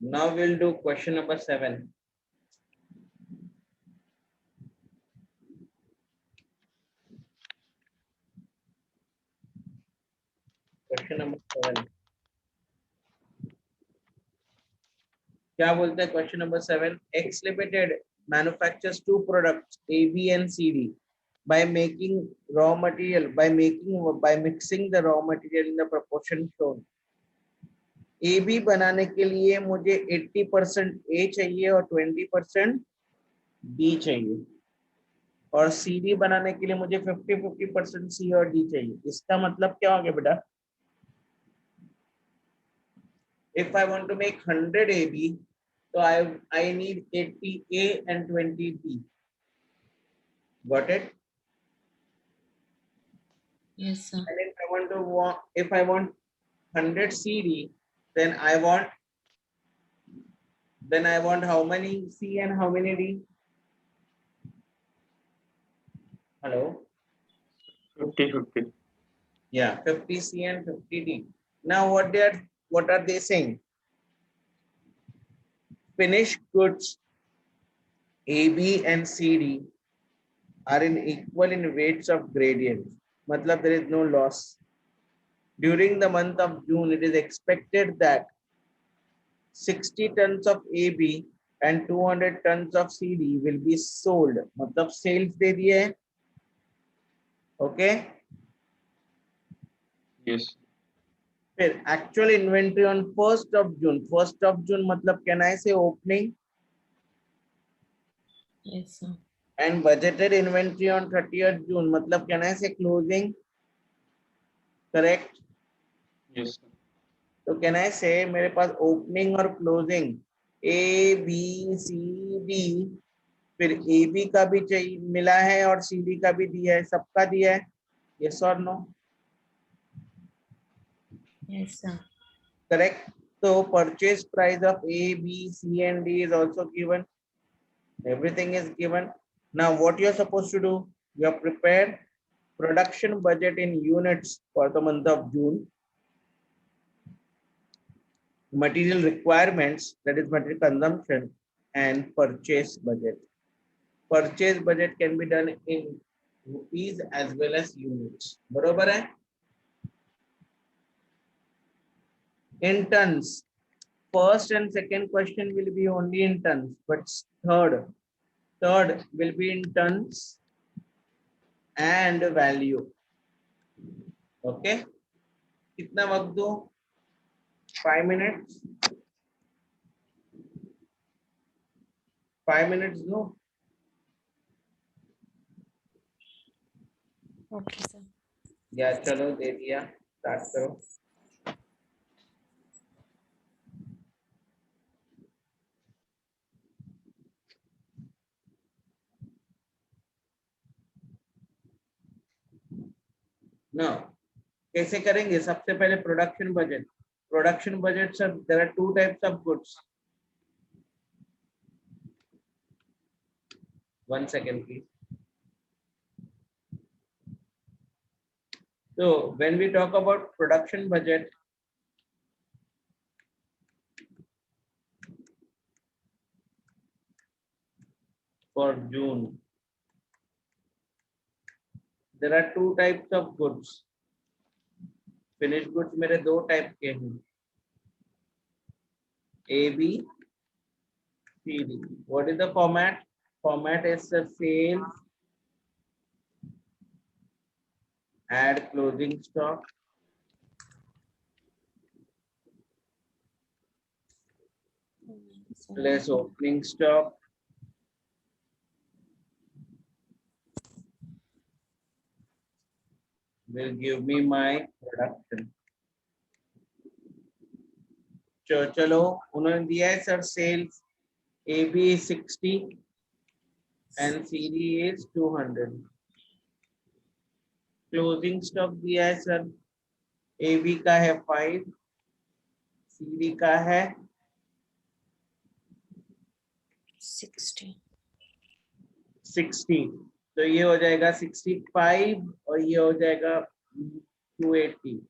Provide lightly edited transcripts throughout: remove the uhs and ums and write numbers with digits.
Now we'll do question number 7. Question number 7. क्या बोलते हैं question number 7? X Limited manufactures two products A, B and C, D by making raw material by mixing the raw material in the proportion shown. A B बनाने के लिए मुझे 80% ए चाहिए और 20% B चाहिए, और सी डी बनाने के लिए मुझे 50-50% सी और डी चाहिए. इसका मतलब क्या हो गया बेटा? If I want to make 100 A B, so I need 80 A and 20 B. Got it? Yes, sir. And if I want 100 CD, then I want how many C and how many D? Hello? 50-50. Yeah, 50 C and 50 D. Now what are they saying? Finished goods A, B and C, D are equal in weights of gradient. Matlab there is no loss. During the month of June, it is expected that 60 tons of AB and 200 tons of CD will be sold. मतलब sales दे दिए हैं. Okay. Yes. फिर actual inventory on 1st of June. 1st of June मतलब can I say opening? Yes, sir. And budgeted inventory on 30th June मतलब can I say closing? Correct? Yes. तो can I say मेरे पास opening और closing A B C D, फिर A B का भी चाहिए मिला है और सी डी का भी दिया है, सबका दिया है. यस और नो? Yes, sir. करेक्ट. तो purchase price of A B C and D is also given. Everything is given. Now what you are supposed to do? You are prepare production budget in units for the month of June, material requirements, that is material consumption, and purchase budget. Purchase budget can be done in rupees as well as units. बरोबर है? In tons. First and second question will be only in tons, but third will be in tons and value. Okay? कितना वक्त दो? 5 minutes. 5 minutes दो. Okay, sir. या चलो दे दिया. Start करो. Now, कैसे करेंगे? सबसे पहले production budget. Production budget sir, there are two types of goods. 1 second please. So when we talk about production budget, for June, there are two types of goods. Finished goods मेरे दो type के हैं, A, B, C, D. What is the format? Format is the sales, add closing stock, less opening stock, will give me my production. चलो उन्होंने दिया है sir sales AB is 60 and CD is 200. Closing stock दिया है sir, AB का है 5, CD का है 60. तो ये हो जाएगा 65 और ये हो जाएगा 280.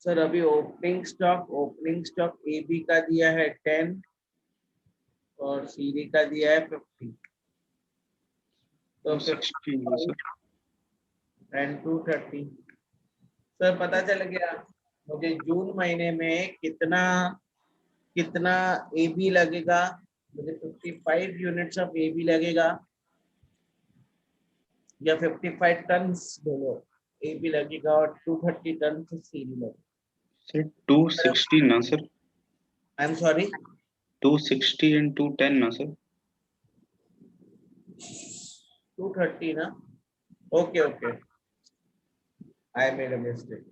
सर अभी ओपनिंग स्टॉक ए बी का दिया है 10 और सी डी का दिया है 50, तो 260 है सर। 10 to 30। सर पता चल गया मुझे जून महीने में कितना कितना ए बी लगेगा। मुझे 55 यूनिट्स ऑफ ए बी लगेगा या 55 टन दोनों ए बी लगेगा और 230 टन सी डी लगेगा। सर 260 ना sir, I am sorry 260 and 210 ना सर। 230 ना। Okay okay, I made a mistake,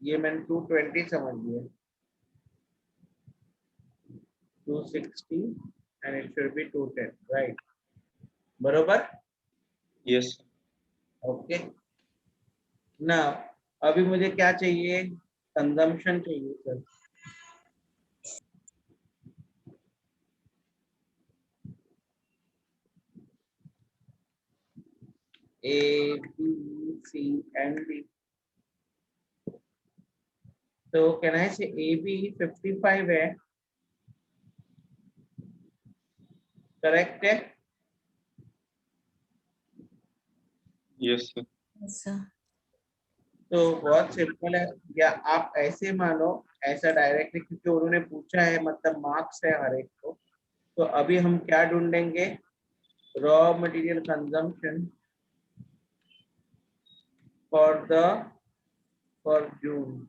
ये मैंने 220 समझ लिया। 260 and it should be 210, right? बरोबर। यस ओके ना, अभी मुझे क्या चाहिए, कंजम्पशन चाहिए sir. A B C and D, तो can I say A B 55 है, करेक्ट है। Yes sir. Yes, sir. तो बहुत सिंपल है, या आप ऐसे मानो, ऐसा डायरेक्टली, क्योंकि उन्होंने पूछा है, मतलब मार्क्स है हर एक को। तो अभी हम क्या ढूंढेंगे, raw material consumption for June.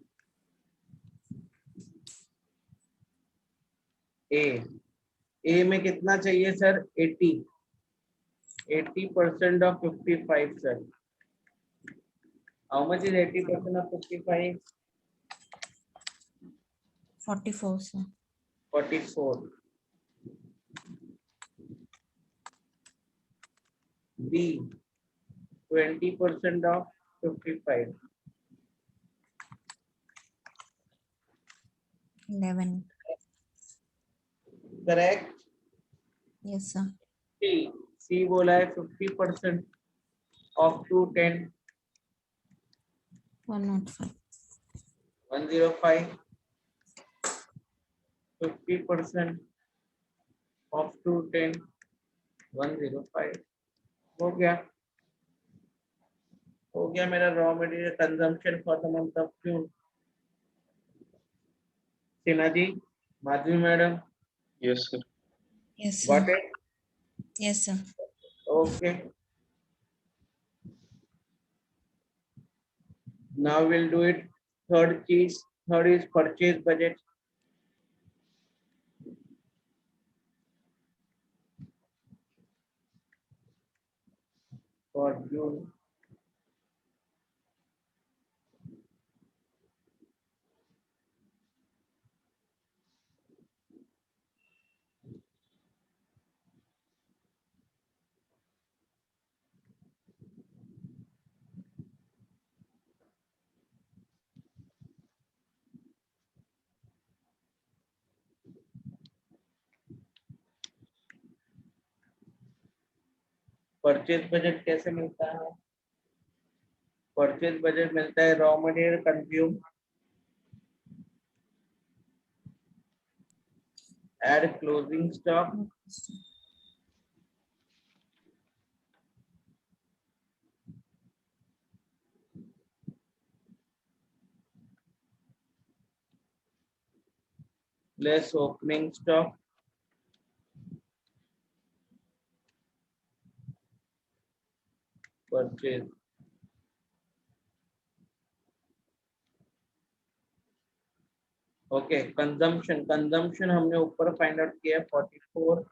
A में कितना चाहिए sir, 80% of 55 sir. How much is 80% of 55? 44, sir. 44। B 20% of 55, 11. Correct. Yes, sir. C बोला है 50% ऑफ 210, 105. 105। 50% ऑफ 210, 105। हो गया मेरा raw material consumption for the month of June. Sinha ji, Madhavi madam, yes sir. Yes, sir. Got it? Yes, sir. Okay, now we'll do it third is purchase budget for June। Purchase budget कैसे मिलता है, purchase budget मिलता है raw material consume, add closing stock, less opening stock, purchase. Okay, consumption हमने ऊपर find out किया 44,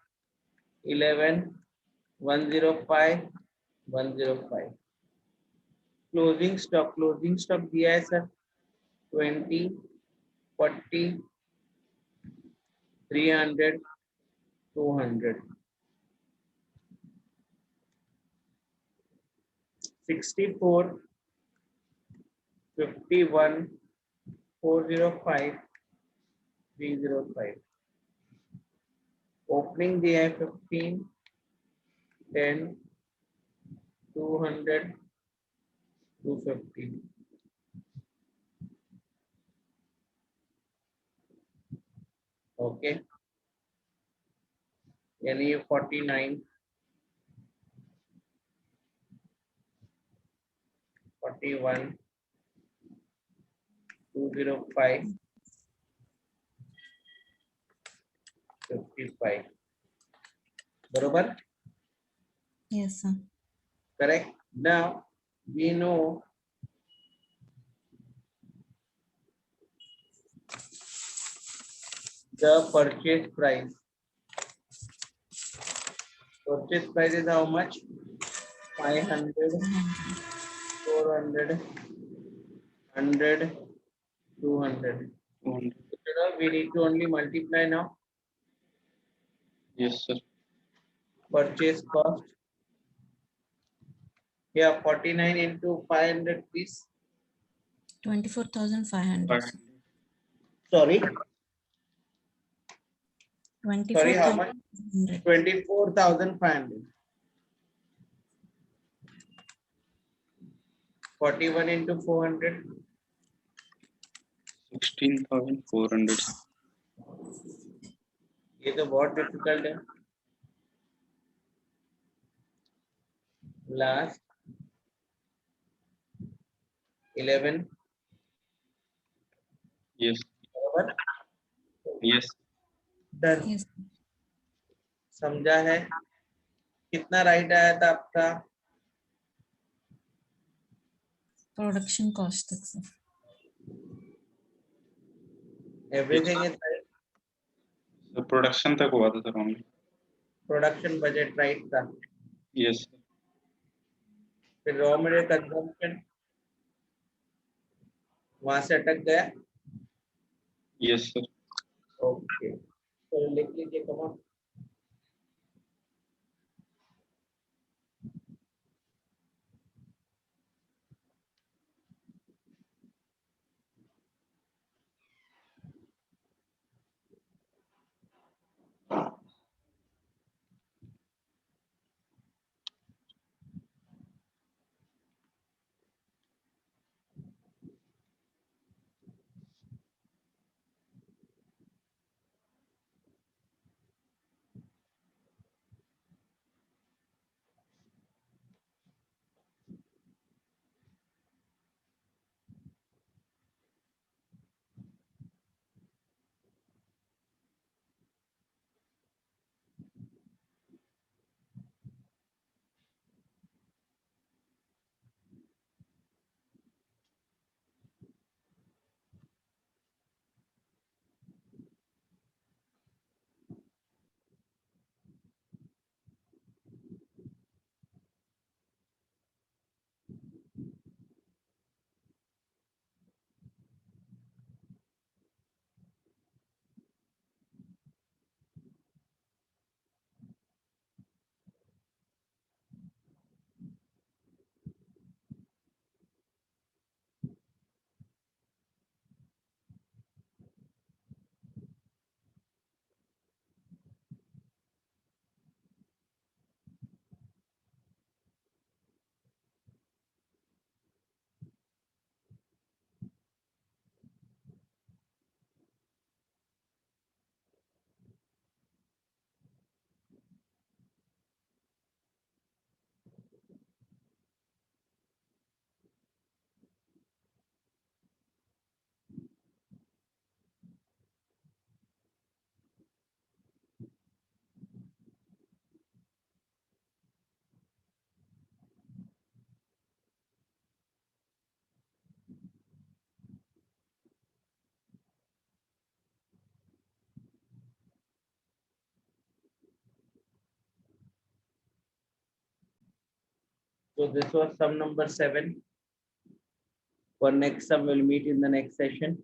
11, 105, 105। Closing stock दिया है सर 20, 40, 300, 200, 64, 51, 405, 305। ओपनिंग दिया है 15, 10, 200, 250। Okay. यानी ये 49, 41, 205, 55. बरोबर? Yes, sir. Correct. Now we know the purchase price. Purchase price is how much? 500, 400, 100, 200. One. We need to only multiply now. Yes, sir. Purchase cost. Yeah, 49 into 500 piece. 24,500. sir. Sorry. Sorry, how much? 24,500. 24,500. 41 into 400. 16,400. ये तो बहुत difficult है. Last 11. Yes. बराबर. Yes. Done. Yes. समझा है? कितना right आया था आपका? Production cost. तक, sir. Everything is right. So production तक हुआ था sir only. Production budget right था. Yes. फिर raw material consumption वहां से अटक गया. Yes, sir. ओके, तो लिख लीजिए. Come on. So this was sum number 7. For next sum, we'll meet in the next session.